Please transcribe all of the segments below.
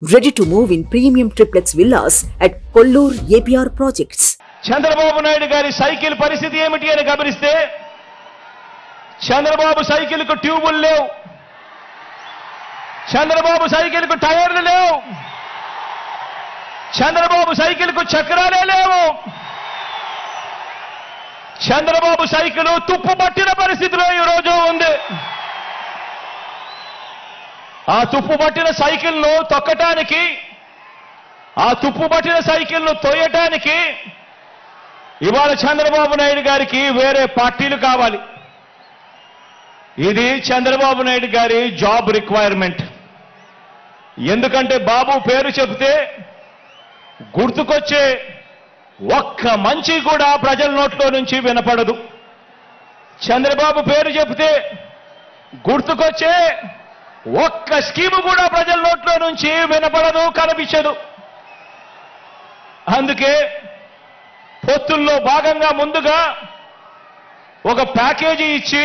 Ready to move in premium triplex villas at Kollur APR projects. Chandrababu Naidu గారి cycle పరిస్థితి ఏమిటి అని గమనిస్తే చంద్రబాబు సైకిల్ కు ట్యూబులు లేవు, చంద్రబాబు సైకిల్ కు టైర్లు లేవు, చంద్రబాబు సైకిల్ కు చక్రాలే లేవు, చంద్రబాబు సైకిల్ తుప్పు పట్టిన పరిస్థితిలో ఈ రోజు ఉంది. ఆ తుప్పు పట్టిన సైకిల్ ను తొక్కటానికి, ఆ తుప్పు పట్టిన సైకిల్ ను తోయటానికి ఇవాళ చంద్రబాబు నాయుడు గారికి వేరే పార్టీలు కావాలి. ఇది చంద్రబాబు నాయుడు గారి జాబ్ రిక్వైర్మెంట్. ఎందుకంటే బాబు పేరు చెబితే గుర్తుకొచ్చే ఒక్క మంచి కూడా ప్రజల నోట్లో నుంచి వినపడదు. చంద్రబాబు పేరు చెబితే గుర్తుకొచ్చే ఒక్క స్కీము కూడా ప్రజల నోట్లో నుంచి వినపడదు, కనిపించదు. అందుకే పొత్తుల్లో భాగంగా ముందుగా ఒక ప్యాకేజీ ఇచ్చి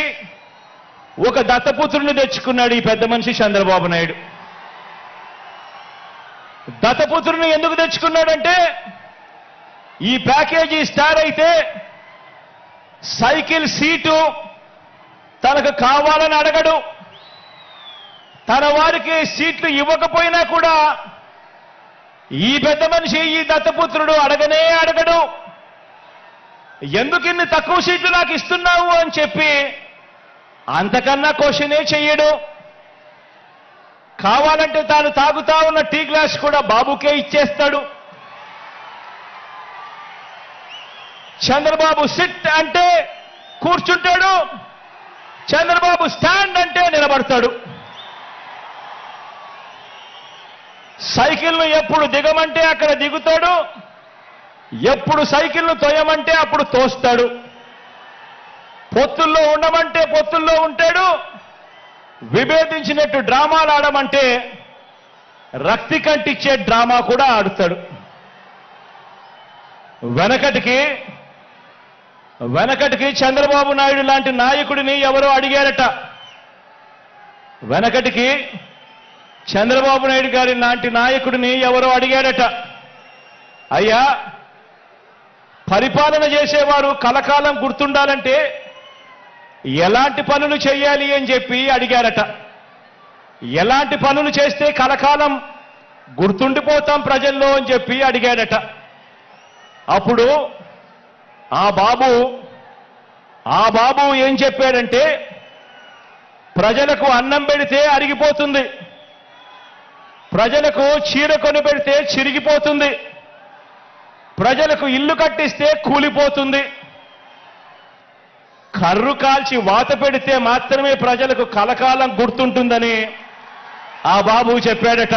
ఒక దత్తపుత్రుని తెచ్చుకున్నాడు ఈ పెద్ద మనిషి చంద్రబాబు నాయుడు. దత్తపుత్రుని ఎందుకు తెచ్చుకున్నాడంటే ఈ ప్యాకేజీ స్టార్ అయితే సైకిల్ సీటు తనకు కావాలని అడగడు, తన వారికి సీట్లు ఇవ్వకపోయినా కూడా ఈ పెద్ద మనిషి ఈ దత్తపుత్రుడు అడగనే అడగడు. ఎందుకు ఇన్ని తక్కువ సీట్లు నాకు ఇస్తున్నావు అని చెప్పి అంతకన్నా క్వశ్చనే చెయ్యడు. కావాలంటే తాను తాగుతా ఉన్న టీ గ్లాస్ కూడా బాబుకే ఇచ్చేస్తాడు. చంద్రబాబు సిట్ అంటే కూర్చుంటాడు, చంద్రబాబు స్టాండ్ అంటే నిలబడతాడు. సైకిల్ను ఎప్పుడు దిగమంటే అక్కడ దిగుతాడు, ఎప్పుడు సైకిల్ను తోయమంటే అప్పుడు తోస్తాడు. పొత్తుల్లో ఉండమంటే పొత్తుల్లో ఉంటాడు, విభేదించినట్టు డ్రామాలు ఆడమంటే రక్తి కంటిచ్చే డ్రామా కూడా ఆడుతాడు. వెనకటికి చంద్రబాబు నాయుడు లాంటి నాయకుడిని ఎవరో అడిగారట. వెనకటికి చంద్రబాబు నాయుడు గారి లాంటి నాయకుడిని ఎవరో అడిగారట, అయ్యా పరిపాలన చేసేవారు కలకాలం గుర్తుండాలంటే ఎలాంటి పనులు చేయాలి అని చెప్పి అడిగారట. ఎలాంటి పనులు చేస్తే కలకాలం గుర్తుండిపోతాం ప్రజల్లో అని చెప్పి అడిగారట. అప్పుడు ఆ బాబు ఏం చెప్పాడంటే ప్రజలకు అన్నం పెడితే అరిగిపోతుంది, ప్రజలకు చీర కొని పెడితే చిరిగిపోతుంది, ప్రజలకు ఇల్లు కట్టిస్తే కూలిపోతుంది, కర్రు కాల్చి వాత పెడితే మాత్రమే ప్రజలకు కలకాలం గుర్తుంటుందని ఆ బాబు చెప్పాడట.